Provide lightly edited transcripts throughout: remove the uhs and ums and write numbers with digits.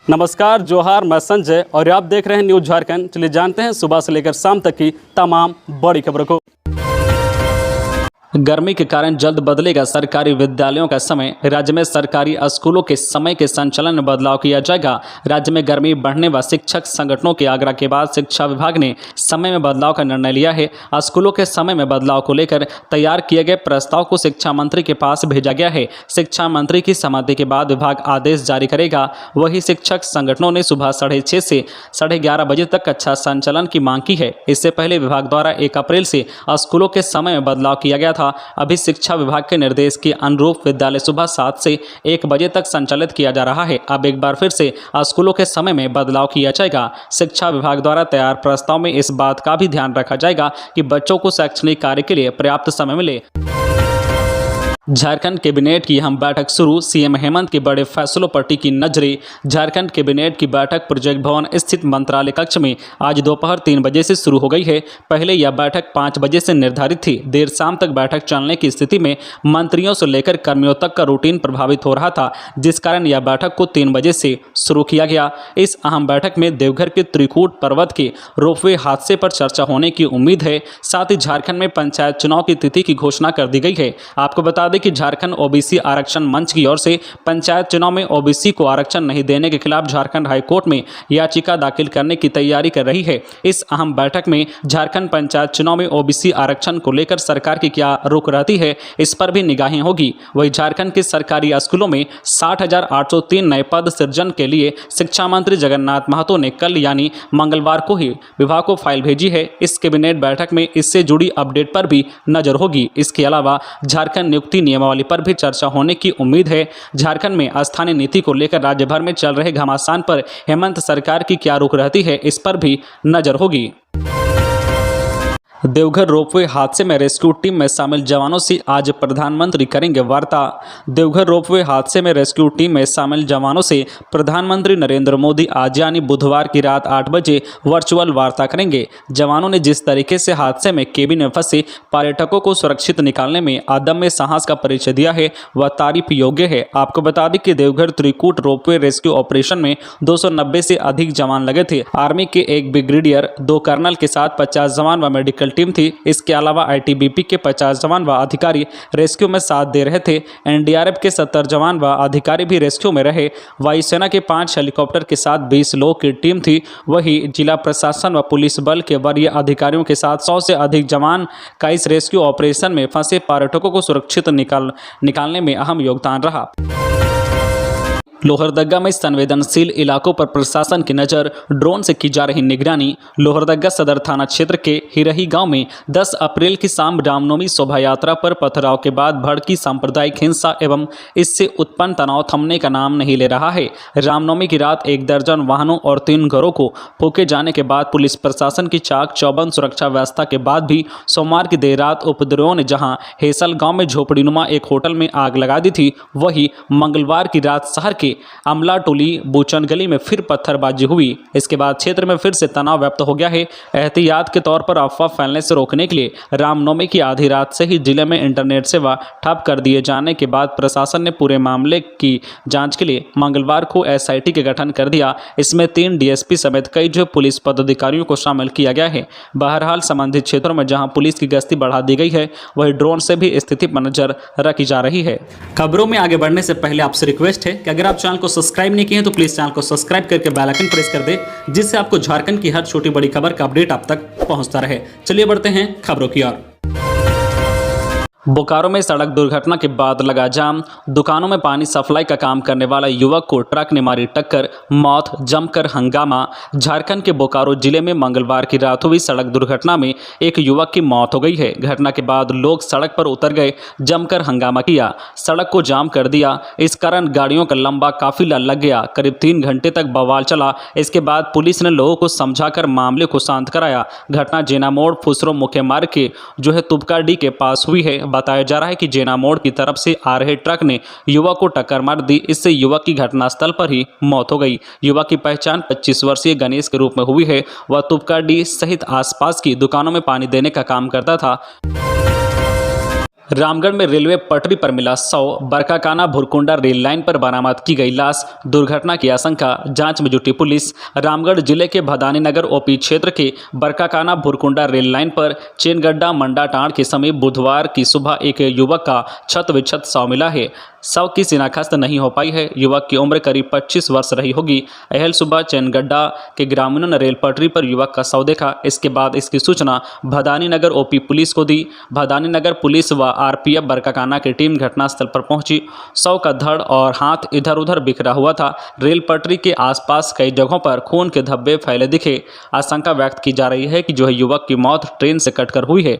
नमस्कार, जोहार, मैं संजय और आप देख रहे हैं न्यूज झारखंड। चलिए जानते हैं सुबह से लेकर शाम तक की तमाम बड़ी खबरों को। गर्मी के कारण जल्द बदलेगा सरकारी विद्यालयों का समय। राज्य में सरकारी स्कूलों के समय के संचालन में बदलाव किया जाएगा। राज्य में गर्मी बढ़ने व शिक्षक संगठनों के आग्रह के बाद शिक्षा विभाग ने समय में बदलाव का निर्णय लिया है। स्कूलों के समय में बदलाव को लेकर तैयार किए गए प्रस्ताव को शिक्षा मंत्री के पास भेजा गया है। शिक्षा मंत्री की सहमति के बाद विभाग आदेश जारी करेगा। वही शिक्षक संगठनों ने सुबह 6:30 से 11:30 बजे तक कक्षा संचालन की मांग की है। इससे पहले विभाग द्वारा 1 अप्रैल से स्कूलों के समय में बदलाव किया गया था। अभी शिक्षा विभाग के निर्देश के अनुरूप विद्यालय सुबह 7 से 1 बजे तक संचालित किया जा रहा है। अब एक बार फिर से स्कूलों के समय में बदलाव किया जाएगा। शिक्षा विभाग द्वारा तैयार प्रस्ताव में इस बात का भी ध्यान रखा जाएगा कि बच्चों को शैक्षणिक कार्य के लिए पर्याप्त समय मिले। झारखंड कैबिनेट की अहम बैठक शुरू। सीएम हेमंत के बड़े फैसलों पर टिकी नजरें। झारखंड कैबिनेट की बैठक प्रोजेक्ट भवन स्थित मंत्रालय कक्ष में आज दोपहर 3 बजे से शुरू हो गई है। पहले यह बैठक 5 बजे से निर्धारित थी। देर शाम तक बैठक चलने की स्थिति में मंत्रियों से लेकर कर्मियों तक का रूटीन प्रभावित हो रहा था, जिस कारण यह बैठक को 3 बजे से शुरू किया गया। इस अहम बैठक में देवघर के त्रिकूट पर्वत के रोपवे हादसे पर चर्चा होने की उम्मीद है। साथ ही झारखंड में पंचायत चुनाव की तिथि की घोषणा कर दी गई है। आपको बता दें कि झारखंड ओबीसी आरक्षण मंच की ओर से पंचायत चुनाव में ओबीसी को आरक्षण नहीं देने के खिलाफ झारखंड हाईकोर्ट में याचिका दाखिल करने की तैयारी कर रही है। इस अहम बैठक में झारखंड पंचायत चुनाव में ओबीसी आरक्षण को लेकर सरकार की क्या रुख रहती है, इस पर भी निगाहें होगी। वही झारखंड के सरकारी स्कूलों में 60,803 नए पद सृजन के लिए शिक्षा मंत्री जगन्नाथ महतो ने कल यानी मंगलवार को ही विभाग को फाइल भेजी है। इस कैबिनेट बैठक में इससे जुड़ी अपडेट पर भी नजर होगी। इसके अलावा झारखंड नियुक्ति नियमावली पर भी चर्चा होने की उम्मीद है। झारखंड में स्थानीय नीति को लेकर राज्य भर में चल रहे घमासान पर हेमंत सरकार की क्या रुख रहती है, इस पर भी नजर होगी। देवघर रोपवे हादसे में रेस्क्यू टीम में शामिल जवानों से आज प्रधानमंत्री करेंगे वार्ता। देवघर रोपवे हादसे में रेस्क्यू टीम में शामिल जवानों से प्रधानमंत्री नरेंद्र मोदी आज यानी बुधवार की रात 8 बजे वर्चुअल वार्ता करेंगे। जवानों ने जिस तरीके से हादसे में केबिन में फंसे पर्यटकों को सुरक्षित निकालने में अदम्य साहस का परिचय दिया है, वह तारीफ योग्य है। आपको बता दें कि Deoghar Trikut ropeway rescue operation में 290 से अधिक जवान लगे थे। आर्मी के 1 ब्रिगेडियर, 2 कर्नल के साथ 50 जवान व मेडिकल टीम थी। इसके अलावा आईटीबीपी के 50 जवान व अधिकारी रेस्क्यू में साथ दे रहे थे। एनडीआरएफ के 70 जवान व अधिकारी भी रेस्क्यू में रहे। वायुसेना के 5 हेलीकॉप्टर के साथ 20 लोगों की टीम थी। वही जिला प्रशासन व पुलिस बल के वरीय अधिकारियों के साथ 100 से अधिक जवान का इस रेस्क्यू ऑपरेशन में फंसे पर्यटकों को सुरक्षित निकालने में अहम योगदान रहा। लोहरदगा में संवेदनशील इलाकों पर प्रशासन की नज़र, ड्रोन से की जा रही निगरानी। लोहरदगा सदर थाना क्षेत्र के हिरही गांव में 10 अप्रैल की शाम रामनवमी शोभा यात्रा पर पथराव के बाद भड़की सांप्रदायिक हिंसा एवं इससे उत्पन्न तनाव थमने का नाम नहीं ले रहा है। रामनवमी की रात 1 दर्जन वाहनों और 3 घरों को फूके जाने के बाद पुलिस प्रशासन की चाक चौबंद सुरक्षा व्यवस्था के बाद भी सोमवार की देर रात उपद्रवियों ने जहां हेसल गाँव में झोपड़ीनुमा एक होटल में आग लगा दी थी, वही मंगलवार की रात शहर के अमला टोली बूचन गली में फिर पत्थरबाजी हुई। इसके बाद क्षेत्र में फिर से तनाव व्यक्त हो गया है। एहतियात के तौर पर अफवाह फैलने से रोकने के लिए रामनवमी की आधी रात से ही जिले में इंटरनेट सेवा ठप कर दिए जाने के बाद प्रशासन ने पूरे मामले की जांच के लिए मंगलवार को एसआईटी के गठन कर दिया। इसमें 3 डीएसपी समेत कई जो पुलिस पदाधिकारियों को शामिल किया गया है। बहरहाल संबंधित क्षेत्रों में जहां पुलिस की गश्ती बढ़ा दी गई है, वही ड्रोन से भी स्थिति पर नजर रखी जा रही है। खबरों में आगे बढ़ने से पहले आपसे रिक्वेस्ट है कि अगर आप चैनल को सब्सक्राइब नहीं किए हैं तो प्लीज चैनल को सब्सक्राइब करके बेल आइकन प्रेस कर दे, जिससे आपको झारखंड की हर छोटी बड़ी खबर का अपडेट आप तक पहुंचता रहे। चलिए बढ़ते हैं खबरों की ओर। बोकारो में सड़क दुर्घटना के बाद लगा जाम। दुकानों में पानी सप्लाई का काम करने वाला युवक को ट्रक ने मारी टक्कर, मौत, जमकर हंगामा। झारखंड के बोकारो जिले में मंगलवार की रात हुई सड़क दुर्घटना में एक युवक की मौत हो गई है। घटना के बाद लोग सड़क पर उतर गए, जमकर हंगामा किया, सड़क को जाम कर दिया। इस कारण गाड़ियों का लंबा काफिला लग गया। करीब 3 घंटे तक बवाल चला। इसके बाद पुलिस ने लोगों को समझाकर मामले को शांत कराया। घटना जेना मोड़ फुसरो मुख्य मार्ग के तुबकाडी के पास हुई है। बताया जा रहा है कि जेना मोड़ की तरफ से आ रहे ट्रक ने युवक को टक्कर मार दी। इससे युवक की घटनास्थल पर ही मौत हो गई। युवक की पहचान 25 वर्षीय गणेश के रूप में हुई है। वह तुबकाडी सहित आसपास की दुकानों में पानी देने का काम करता था। रामगढ़ में रेलवे पटरी पर मिला 100 बरकाकाना भुरकुंडा रेल लाइन पर बरामद की गई लाश, दुर्घटना की आशंका, जांच में जुटी पुलिस। रामगढ़ जिले के भदानी नगर ओपी क्षेत्र के बरकाकाना भुरकुंडा रेल लाइन पर चेनगड्डा मंडाटांड़ के समीप बुधवार की सुबह एक युवक का क्षत विक्षत शव मिला है। शव की शिनाख्त नहीं हो पाई है। युवक की उम्र करीब 25 वर्ष रही होगी। अहल सुबह चैनगड्डा के ग्रामीणों ने रेल पटरी पर युवक का शव देखा। इसके बाद इसकी सूचना भदानी नगर ओपी पुलिस को दी। भदानी नगर पुलिस व आरपीएफ बरकाकाना की टीम घटनास्थल पर पहुंची। शव का धड़ और हाथ इधर उधर बिखरा हुआ था। रेल पटरी के आसपास कई जगहों पर खून के धब्बे फैले दिखे। आशंका व्यक्त की जा रही है कि जो युवक की मौत ट्रेन से कटकर हुई है।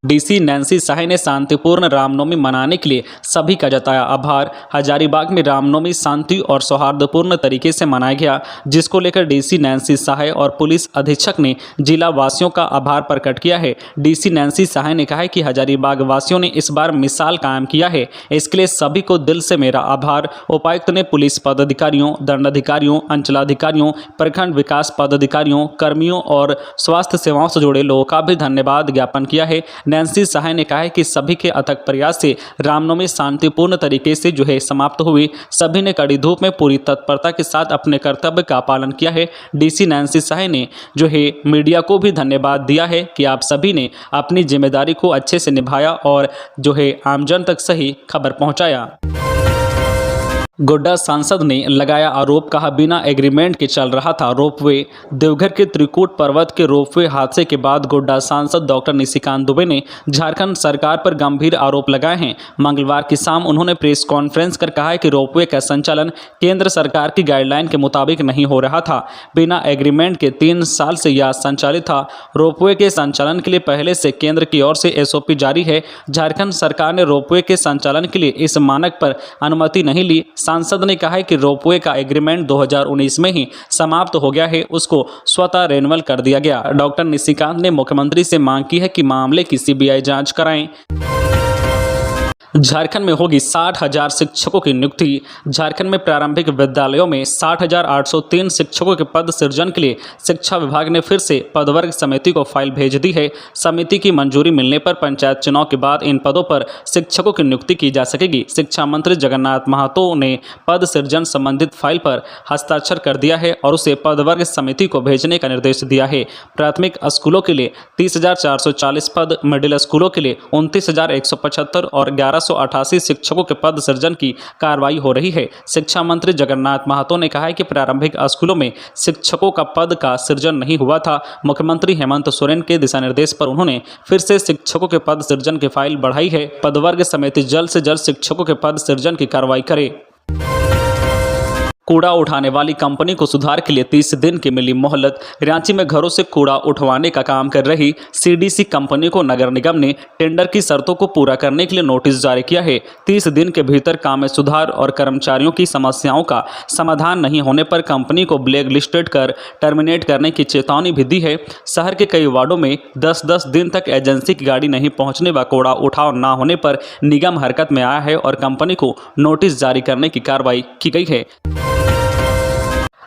डीसी नैन्सी साहे ने शांतिपूर्ण रामनवमी मनाने के लिए सभी का जताया आभार। हजारीबाग में रामनवमी शांति और सौहार्दपूर्ण तरीके से मनाया गया, जिसको लेकर डीसी नैन्सी साहे और पुलिस अधीक्षक ने जिला वासियों का आभार प्रकट किया है। डीसी नैन्सी साहे ने कहा है कि हजारीबाग वासियों ने इस बार मिसाल कायम किया है, इसके लिए सभी को दिल से मेरा आभार। उपायुक्त ने पुलिस पदाधिकारियों, दंडाधिकारियों, अंचलाधिकारियों, प्रखंड विकास पदाधिकारियों, कर्मियों और स्वास्थ्य सेवाओं से जुड़े लोगों का भी धन्यवाद ज्ञापन किया है। नैन्सी साहे ने कहा है कि सभी के अथक प्रयास से रामनवमी शांतिपूर्ण तरीके से समाप्त हुई। सभी ने कड़ी धूप में पूरी तत्परता के साथ अपने कर्तव्य का पालन किया है। डीसी नैन्सी साहे ने मीडिया को भी धन्यवाद दिया है कि आप सभी ने अपनी जिम्मेदारी को अच्छे से निभाया और आमजन तक सही खबर पहुंचाया। गोड्डा सांसद ने लगाया आरोप, कहा बिना एग्रीमेंट के चल रहा था रोपवे। देवघर के त्रिकूट पर्वत के रोपवे हादसे के बाद गोड्डा सांसद डॉक्टर निशिकांत दुबे ने झारखंड सरकार पर गंभीर आरोप लगाए हैं। मंगलवार की शाम उन्होंने प्रेस कॉन्फ्रेंस कर कहा है कि रोपवे का संचालन केंद्र सरकार की गाइडलाइन के मुताबिक नहीं हो रहा था। बिना एग्रीमेंट के 3 साल से यह संचालित था। रोपवे के संचालन के लिए पहले से केंद्र की ओर से SOP जारी है। झारखंड सरकार ने रोपवे के संचालन के लिए इस मानक पर अनुमति नहीं ली। सांसद ने कहा है कि रोपवे का एग्रीमेंट 2019 में ही समाप्त हो गया है, उसको स्वतः रिन्यूअल कर दिया गया। डॉक्टर निशिकांत ने मुख्यमंत्री से मांग की है कि मामले की CBI जांच कराएं। झारखंड में होगी 60,000 शिक्षकों की नियुक्ति। झारखंड में प्रारंभिक विद्यालयों में 60,803 शिक्षकों के पद सृजन के लिए शिक्षा विभाग ने फिर से पदवर्ग समिति को फाइल भेज दी है। समिति की मंजूरी मिलने पर पंचायत चुनाव के बाद इन पदों पर शिक्षकों की नियुक्ति की जा सकेगी। शिक्षा मंत्री जगन्नाथ महतो ने पद सृजन संबंधित फाइल पर हस्ताक्षर कर दिया है और उसे पदवर्ग समिति को भेजने का निर्देश दिया है। प्राथमिक स्कूलों के लिए 30,440 पद, मिडिल स्कूलों के लिए 29,175 और 1188 शिक्षकों के पद सृजन की कार्रवाई हो रही है। शिक्षा मंत्री जगन्नाथ महतो ने कहा है कि प्रारंभिक स्कूलों में शिक्षकों का पद का सृजन नहीं हुआ था। मुख्यमंत्री हेमंत सोरेन के दिशा निर्देश पर उन्होंने फिर से शिक्षकों के पद सृजन की फाइल बढ़ाई है। पदवर्ग समिति जल्द से जल्द शिक्षकों के पद सृजन की कार्रवाई करे। कूड़ा उठाने वाली कंपनी को सुधार के लिए 30 दिन की मिली मोहलत। रांची में घरों से कूड़ा उठवाने का काम कर रही CDC कंपनी को नगर निगम ने टेंडर की शर्तों को पूरा करने के लिए नोटिस जारी किया है। 30 दिन के भीतर काम में सुधार और कर्मचारियों की समस्याओं का समाधान नहीं होने पर कंपनी को ब्लैक लिस्टेड कर टर्मिनेट करने की चेतावनी भी दी है। शहर के कई वार्डों में 10-10 दिन तक एजेंसी की गाड़ी नहीं पहुंचने व कूड़ा उठाव न होने पर निगम हरकत में आया है और कंपनी को नोटिस जारी करने की कार्रवाई की गई है।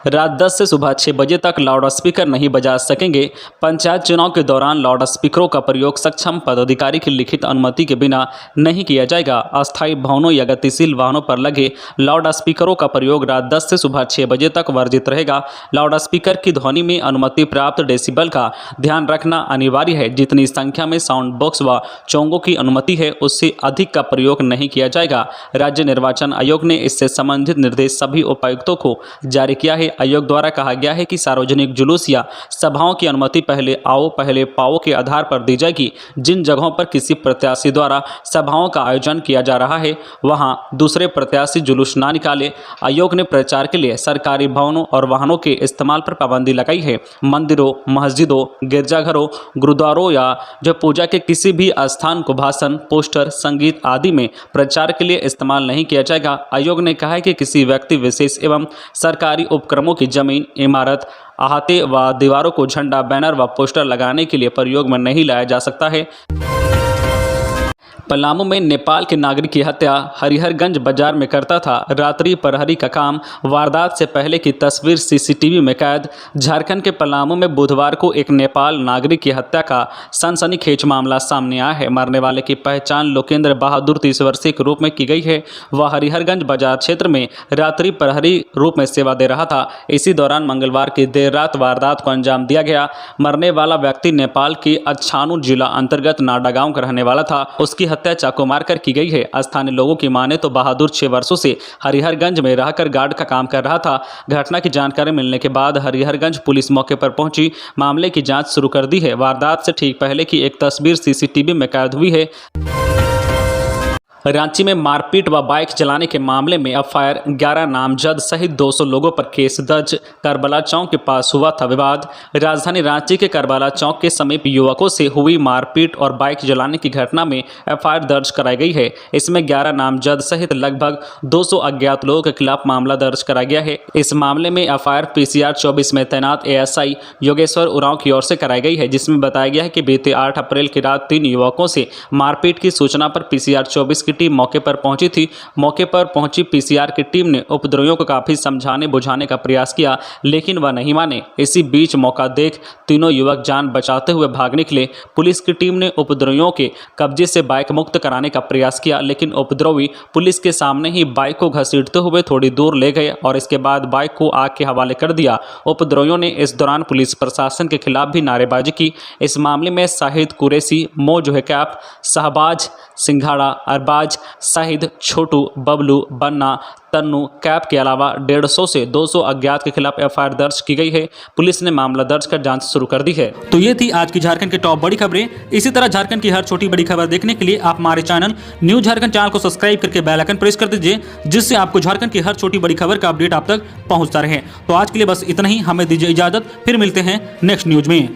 रात 10 से सुबह 6 बजे तक लाउड स्पीकर नहीं बजा सकेंगे। पंचायत चुनाव के दौरान लाउड स्पीकरों का प्रयोग सक्षम पदाधिकारी की लिखित अनुमति के बिना नहीं किया जाएगा। अस्थायी भवनों या गतिशील वाहनों पर लगे लाउड स्पीकरों का प्रयोग रात 10 से सुबह 6 बजे तक वर्जित रहेगा। लाउड स्पीकर की ध्वनि में अनुमति प्राप्त डेसिबल का ध्यान रखना अनिवार्य है। जितनी संख्या में साउंड बॉक्स व चोंगों की अनुमति है, उससे अधिक का प्रयोग नहीं किया जाएगा। राज्य निर्वाचन आयोग ने इससे संबंधित निर्देश सभी उपायुक्तों को जारी किया है। आयोग द्वारा कहा गया है कि सार्वजनिक जुलूस या सभाओं की अनुमति पहले आओ पहले पाओ के आधार पर दी जाएगी। जिन जगहों पर किसी प्रत्याशी द्वारा सभाओं का आयोजन किया जा रहा है, वहां दूसरे प्रत्याशी जुलूस ना निकाले। आयोग ने प्रचार के लिए सरकारी भवनों और वाहनों के इस्तेमाल पर पाबंदी लगाई है। मंदिरों, मस्जिदों, गिरजाघरों, गुरुद्वारों या पूजा के किसी भी स्थान को भाषण, पोस्टर, संगीत आदि में प्रचार के लिए इस्तेमाल नहीं किया जाएगा। आयोग ने कहा है कि किसी व्यक्ति विशेष एवं सरकारी उपक्रमों की जमीन, इमारत, अहाते व दीवारों को झंडा, बैनर व पोस्टर लगाने के लिए प्रयोग में नहीं लाया जा सकता है। पलामू में नेपाल के नागरिक की हत्या, हरिहरगंज बाजार में करता था रात्रि प्रहरी का काम, वारदात से पहले की तस्वीर सीसीटीवी में कैद। झारखंड के पलामू में बुधवार को एक नेपाल नागरिक की हत्या का सनसनीखेज मामला सामने आया है। मरने वाले की पहचान लोकेंद्र बहादुर 30 वर्षीय के रूप में की गई है। वह हरिहरगंज बाजार क्षेत्र में रात्रि प्रहरी रूप में सेवा दे रहा था। इसी दौरान मंगलवार की देर रात वारदात को अंजाम दिया गया। मरने वाला व्यक्ति नेपाल के अच्छानू जिला अंतर्गत नाडा गांव का रहने वाला था। उसकी हत्या चाकू मारकर की गई है। स्थानीय लोगों की माने तो बहादुर 6 वर्षों से हरिहरगंज में रहकर गार्ड का काम कर रहा था। घटना की जानकारी मिलने के बाद हरिहरगंज पुलिस मौके पर पहुंची मामले की जांच शुरू कर दी है। वारदात से ठीक पहले की एक तस्वीर सीसीटीवी में कैद हुई है। रांची में मारपीट व बाइक चलाने के मामले में एफआईआर, 11 नामजद सहित 200 लोगों पर केस दर्ज। करबला चौक के पास हुआ था विवाद। राजधानी रांची के करबला चौक के समीप युवकों से हुई मारपीट और बाइक जलाने की घटना में एफआईआर दर्ज कराई गई है। इसमें 11 नामजद सहित लगभग 200 अज्ञात लोगों के खिलाफ मामला दर्ज कराया गया है। इस मामले में एफआईआर पीसीआर 24 में तैनात एएसआई योगेश्वर उरांव की ओर से कराई गई है, जिसमें बताया गया है कि बीते 8 अप्रैल की रात 3 युवकों से मारपीट की सूचना पर पीसीआर 24 की टीम मौके पर पहुंची थी। मौके पर पहुंची पीसीआर की टीम ने उपद्रवियों को काफी समझाने बुझाने का प्रयास किया, लेकिन वह नहीं माने। इसी बीच मौका देख तीनों युवक जान बचाते हुए भाग निकले। पुलिस की टीम ने उपद्रवियों के कब्जे से बाइक मुक्त कराने का प्रयास किया, लेकिन उपद्रवी पुलिस के सामने ही बाइक को घसीटते हुए थोड़ी दूर ले गए और इसके बाद बाइक को आग के हवाले कर दिया। उपद्रवियों ने इस दौरान पुलिस प्रशासन के खिलाफ भी नारेबाजी की। इस मामले में शाहिद कुरैशी, मोजो कैप, शहबाज सिंघाड़ा, अरबाज, शाहिद, छोटू, बबलू, बन्ना, तन्नू, कैप के अलावा 150 से 200 अज्ञात के खिलाफ एफआईआर दर्ज की गई है। पुलिस ने मामला दर्ज कर जांच शुरू कर दी है। तो ये थी आज की झारखंड की टॉप बड़ी खबरें। इसी तरह झारखंड की हर छोटी बड़ी खबर देखने के लिए आप हमारे चैनल न्यूज झारखंड चैनल को सब्सक्राइब करके बेल आइकन प्रेस कर दीजिए, जिससे आपको झारखंड की हर छोटी बड़ी खबर का अपडेट आप तक पहुंचता रहे। तो आज के लिए बस इतना ही। हमें दीजिए इजाजत, फिर मिलते हैं नेक्स्ट न्यूज में।